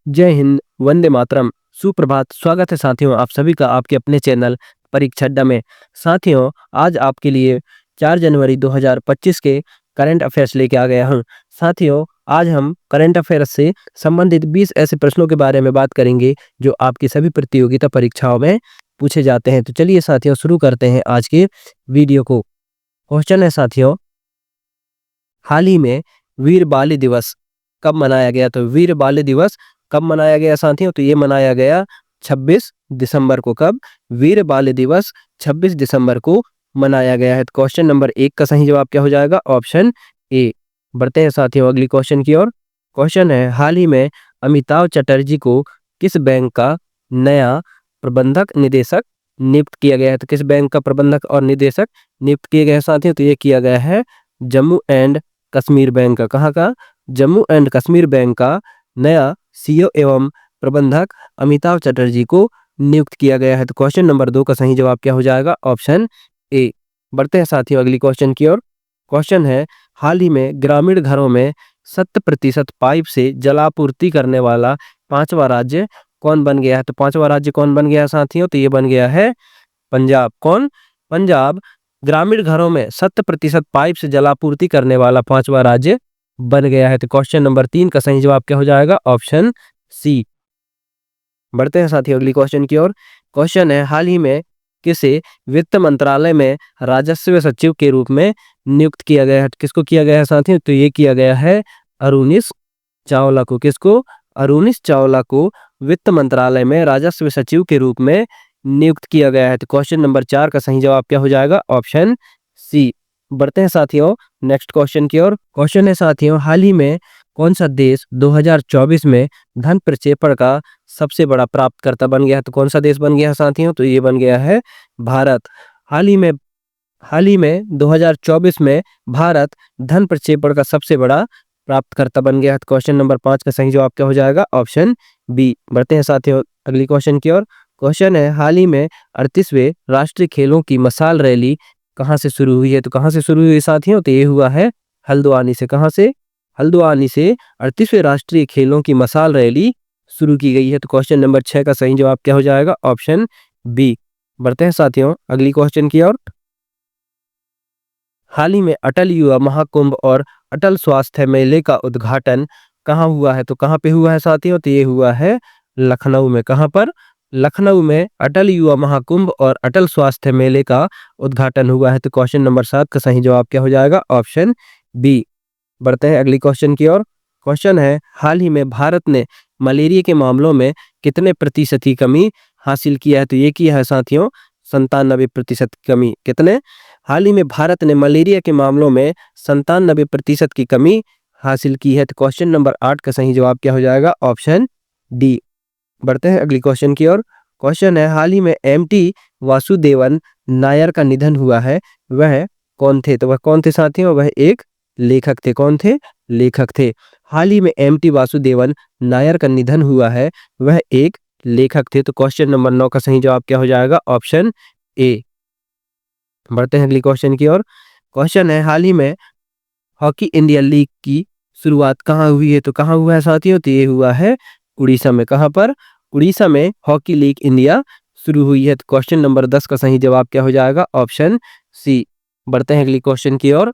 जय हिंद, वंदे मातरम, सुप्रभात। स्वागत है साथियों आप सभी का आपके अपने चैनल परीक्षा अड्डा में। साथियों, आज आपके लिए 4 जनवरी 2025 के करंट अफेयर्स लेके आ गया हूं। साथियों, आज हम करंट अफेयर्स से संबंधित 20 ऐसे प्रश्नों के बारे में बात करेंगे जो आपकी सभी प्रतियोगिता परीक्षाओं में पूछे जाते हैं। तो चलिए साथियों, शुरू करते हैं आज के वीडियो को। क्वेश्चन है साथियों, हाल ही में वीर बाल दिवस कब मनाया गया? तो वीर बाल दिवस कब मनाया गया साथियों? तो ये मनाया गया 26 दिसंबर को। कब? वीर बाल दिवस 26 दिसंबर को मनाया गया है। तो क्वेश्चन नंबर 1 का सही जवाब क्या हो जाएगा? Option A. बढ़ते हैं साथियों अगली क्वेश्चन की ओर। क्वेश्चन है, हाल ही में अमिताभ चटर्जी को किस बैंक का नया प्रबंधक निदेशक नियुक्त किया गया है? तो किस बैंक का प्रबंधक और निदेशक नियुक्त किए गए हैं साथियों? तो ये किया गया है जम्मू एंड कश्मीर बैंक का। कहाँ का? जम्मू एंड कश्मीर बैंक का नया सीईओ एवं प्रबंधक अमिताभ चटर्जी को नियुक्त किया गया है। तो क्वेश्चन नंबर 2 का सही जवाब क्या हो जाएगा? Option A. बढ़ते हैं साथियों अगली क्वेश्चन की ओर। क्वेश्चन है, हाल ही में ग्रामीण घरों में 100% पाइप से जलापूर्ति करने वाला 5वां राज्य कौन बन गया है? तो 5वां राज्य कौन बन गया है साथियों? तो ये बन गया है पंजाब। कौन? पंजाब ग्रामीण घरों में 100% पाइप से जलापूर्ति करने वाला 5वां राज्य बन गया है। तो क्वेश्चन नंबर 3 का सही जवाब क्या हो जाएगा? Option C. बढ़ते हैं साथियों अगली क्वेश्चन की ओर। क्वेश्चन है, हाल ही में किसे वित्त मंत्रालय में राजस्व सचिव के रूप में नियुक्त किया गया है? किसको किया गया है साथियों? तो ये किया गया है अरुणिश चावला को। किसको? अरुणिश चावला को वित्त मंत्रालय में राजस्व सचिव के रूप में नियुक्त किया गया है। तो क्वेश्चन नंबर 4 का सही जवाब क्या हो जाएगा? Option C. बढ़ते हैं साथियों नेक्स्ट क्वेश्चन की ओर। क्वेश्चन है साथियों, हाल ही में कौन सा देश 2024 में धन प्रक्षेपण का सबसे बड़ा प्राप्तकर्ता बन गया है? तो कौन सा देश बन गया है साथियों? तो ये बन गया है भारत। हाल ही में 2024 में भारत धन प्रक्षेपण का सबसे बड़ा प्राप्तकर्ता बन गया है। क्वेश्चन नंबर 5 का सही जवाब क्या हो जाएगा? Option B. बढ़ते हैं साथियों अगली क्वेश्चन की ओर। क्वेश्चन है, हाल ही में 38वें राष्ट्रीय खेलों की मशाल रैली कहाँ से शुरू हुई है? तो कहाँ से शुरू हुई साथियों? तो ये हुआ है हल्द्वानी से। कहाँ से? हल्द्वानी से 38वें राष्ट्रीय खेलों की मशाल रैली शुरू की गई है। तो क्वेश्चन नंबर 6 का सही जवाब क्या हो जाएगा? Option B. बढ़ते हैं साथियों अगली क्वेश्चन की ओर। हाल ही में अटल युवा महाकुंभ और अटल स्वास्थ्य मेले का उद्घाटन कहाँ हुआ है? तो कहाँ पे हुआ है साथियों? तो ये हुआ है लखनऊ में। कहाँ पर? लखनऊ में अटल युवा महाकुंभ और अटल स्वास्थ्य मेले का उद्घाटन हुआ है। तो क्वेश्चन नंबर 7 का सही जवाब क्या हो जाएगा? Option B. बढ़ते हैं अगली क्वेश्चन की ओर। क्वेश्चन है, हाल ही में भारत ने मलेरिया के मामलों में कितने प्रतिशत की कमी हासिल किया है? तो ये किया है साथियों 97% की कमी। कितने? हाल ही में भारत ने मलेरिया के मामलों में 97% की कमी हासिल की है। तो क्वेश्चन नंबर 8 का सही जवाब क्या हो जाएगा? Option D. बढ़ते हैं अगली क्वेश्चन की ओर। क्वेश्चन है, हाल ही में एमटी वासुदेवन नायर का निधन हुआ है, वह कौन थे? तो वह कौन थे साथियों? वह एक लेखक थे। कौन थे? लेखक थे। हाल ही में एमटी वासुदेवन नायर का निधन हुआ है, वह एक लेखक थे। तो क्वेश्चन नंबर 9 का सही जवाब क्या हो जाएगा? Option A. बढ़ते हैं अगली क्वेश्चन की ओर। क्वेश्चन है, हाल ही में हॉकी इंडिया लीग की शुरुआत कहाँ हुई है? तो कहाँ हुआ है साथियों? तो ये हुआ है उड़ीसा में। कहाँ पर? उड़ीसा में हॉकी लीग इंडिया शुरू हुई है। तो क्वेश्चन नंबर 10 का सही जवाब क्या हो जाएगा? Option C. बढ़ते हैं अगली क्वेश्चन की ओर।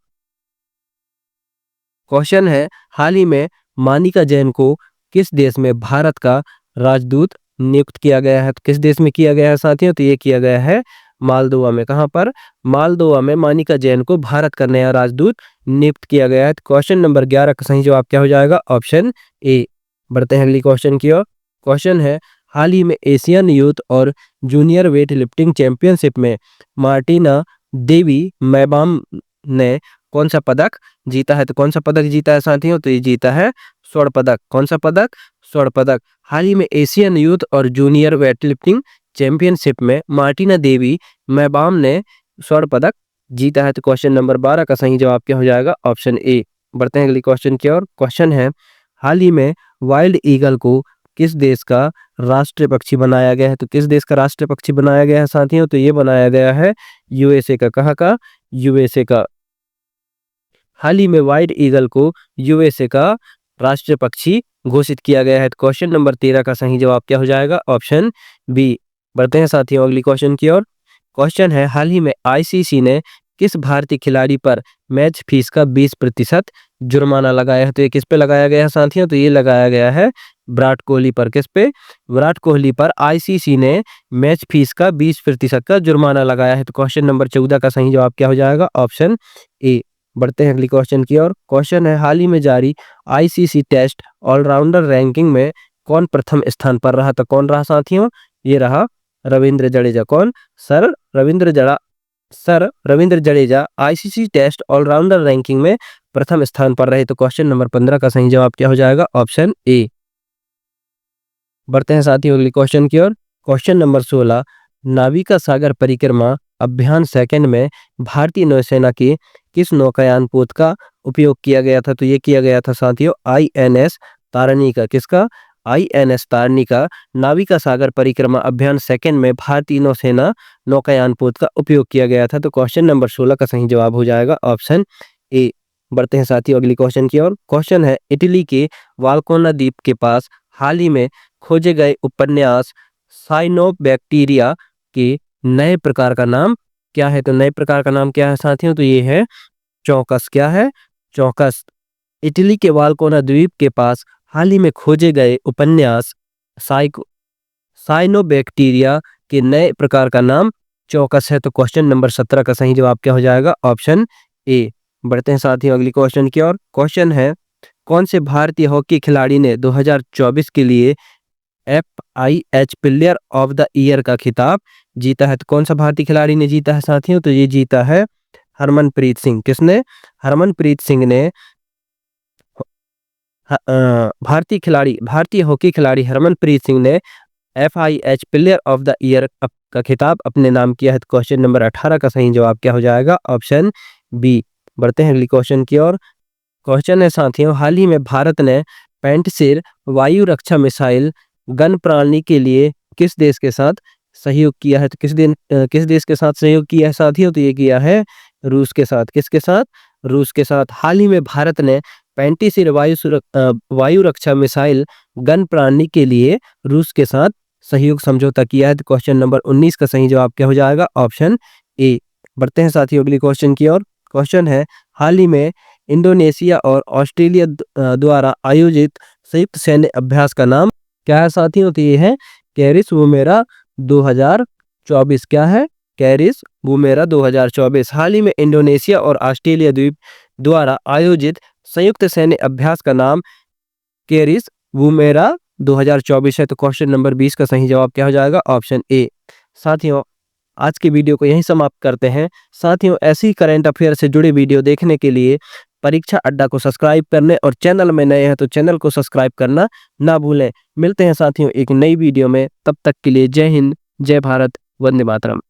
क्वेश्चन है, हाल ही में मानिका जैन को किस देश में भारत का राजदूत नियुक्त किया गया है? तो किस देश में किया गया है साथियों? तो ये किया गया है मालदोवा में। कहाँ पर? मालदोवा में मानिका जैन को भारत का नया राजदूत नियुक्त किया गया है। तो क्वेश्चन नंबर 11 का सही जवाब क्या हो जाएगा? Option A. बढ़ते हैं अगली क्वेश्चन की ओर। क्वेश्चन है, हाल ही में एशियन यूथ और जूनियर वेट लिफ्टिंग चैंपियनशिप में मार्टिना देवी मैबाम ने कौन सा पदक जीता है? तो कौन सा पदक जीता है साथियों? तो ये जीता है स्वर्ण पदक। कौन सा पदक? स्वर्ण पदक। हाल ही में एशियन यूथ और जूनियर वेटलिफ्टिंग चैंपियनशिप में मार्टिना देवी मैबाम ने स्वर्ण पदक जीता है। तो क्वेश्चन नंबर 12 का सही जवाब क्या हो जाएगा? Option A. बढ़ते हैं अगली क्वेश्चन की ओर। क्वेश्चन है, हाल ही में वाइल्ड ईगल को किस देश का राष्ट्रीय पक्षी बनाया गया है? तो किस देश का राष्ट्रीय पक्षी बनाया गया है साथियों? तो ये बनाया गया है यूएसए का। कहाँ का? यूएसए का। हाल ही में वाइट ईगल को यूएसए का राष्ट्रीय पक्षी घोषित किया गया है? तो क्वेश्चन नंबर 13 का सही जवाब क्या हो जाएगा? Option B. बढ़ते हैं साथियों अगली क्वेश्चन की ओर। क्वेश्चन है, हाल ही में आईसीसी ने किस भारतीय खिलाड़ी पर मैच फीस का 20% जुर्माना लगाया है? तो ये किस पे लगाया गया है साथियों? तो ये लगाया गया है विराट कोहली पर। किस पे? विराट कोहली पर आईसीसी ने मैच फीस का 20% का जुर्माना लगाया है। तो क्वेश्चन नंबर 14 का सही जवाब क्या हो जाएगा? Option A. बढ़ते हैं अगली क्वेश्चन की ओर। क्वेश्चन है, हाल ही में जारी आईसीसी टेस्ट ऑलराउंडर रैंकिंग में कौन प्रथम स्थान पर रहा? तो कौन रहा साथियों? ये रहा रविंद्र जडेजा। कौन? Sir Ravindra Jadeja ICC test all rounder ranking में प्रथम स्थान पर रहे। तो क्वेश्चन नंबर 15 का सही जवाब क्या हो जाएगा? Option A. बढ़ते हैं साथियों अगली क्वेश्चन की ओर। क्वेश्चन नंबर 16, नाविका सागर परिक्रमा अभियान सेकंड में भारतीय नौसेना की किस नौकायान पोत का उपयोग किया गया था? तो ये किया गया था साथियों आईएनएस तारिणी का। किसका? आईएनएस तारिणी का नाविका सागर परिक्रमा अभियान सेकंड में भारतीय नौसेना नौकायान पोत का उपयोग किया गया था। तो क्वेश्चन नंबर 16 का सही जवाब हो जाएगा ऑप्शन ए। बढ़ते हैं साथियों अगली क्वेश्चन की ओर। क्वेश्चन है, इटली के वाल्कोना द्वीप के पास हाल ही में खोजे गए उपन्यास साइनोबैक्टीरिया के नए प्रकार का नाम क्या है? तो नए प्रकार का नाम क्या है साथियों? तो ये है चौकस। क्या है? चौकस। इटली के वाल्कोना द्वीप के पास हाल ही में खोजे गए उपन्यास साइनोबैक्टीरिया के नए प्रकार का नाम चौकस है। तो क्वेश्चन नंबर 17 का सही जवाब क्या हो जाएगा? Option A. बढ़ते हैं साथियों अगली क्वेश्चन की ओर। क्वेश्चन है, कौन से भारतीय हॉकी खिलाड़ी ने 2024 के लिए FIH player of the year का खिताब जीता है? तो कौन सा भारतीय खिलाड़ी ने जीता है साथियों? तो ये जीता है हरमनप्रीत सिंह। किसने? हरमनप्रीत सिंह ने भारतीय हॉकी खिलाड़ी हरमनप्रीत सिंह ने FIH player of the year का खिताब अपने नाम किया है। तो क्वेश्चन नंबर 18 का सही जवाब क्या हो जाएगा? Option B. बढ़ते हैं अगली क्वेश्चन की ओर। क्वेश्चन है साथियों, हाल ही में भारत ने पैंटसिर वायु रक्षा मिसाइल गन प्रणाली के लिए किस देश के साथ सहयोग किया है? तो किस देश के साथ सहयोग किया है साथियों? तो ये किया है रूस के साथ। किसके साथ? रूस के साथ। हाल ही में भारत ने पैंटसिर वायु रक्षा मिसाइल गन प्रणाली के लिए रूस के साथ सहयोग समझौता किया है। तो क्वेश्चन नंबर 19 का सही जवाब क्या हो जाएगा? Option A. बढ़ते हैं साथियों अगली क्वेश्चन की ओर। क्वेश्चन है, हाल ही में इंडोनेशिया और ऑस्ट्रेलिया द्वारा आयोजित संयुक्त सैन्य अभ्यास का नाम क्या है साथियों? तो ये है कैरिस वुमेरा 2024। क्या है? कैरिस वुमेरा 2024। हाल ही में इंडोनेशिया और ऑस्ट्रेलिया द्वीप द्वारा आयोजित संयुक्त सैन्य अभ्यास का नाम कैरिस वुमेरा 2024 है। तो क्वेश्चन नंबर 20 का सही जवाब क्या हो जाएगा? Option A. साथियों आज की वीडियो को यहीं समाप्त करते हैं। साथियों ऐसी करंट अफेयर से जुड़े वीडियो देखने के लिए परीक्षा अड्डा को सब्सक्राइब करने और चैनल में नए हैं तो चैनल को सब्सक्राइब करना ना भूलें। मिलते हैं साथियों एक नई वीडियो में, तब तक के लिए जय हिंद, जय भारत, वंदे मातरम।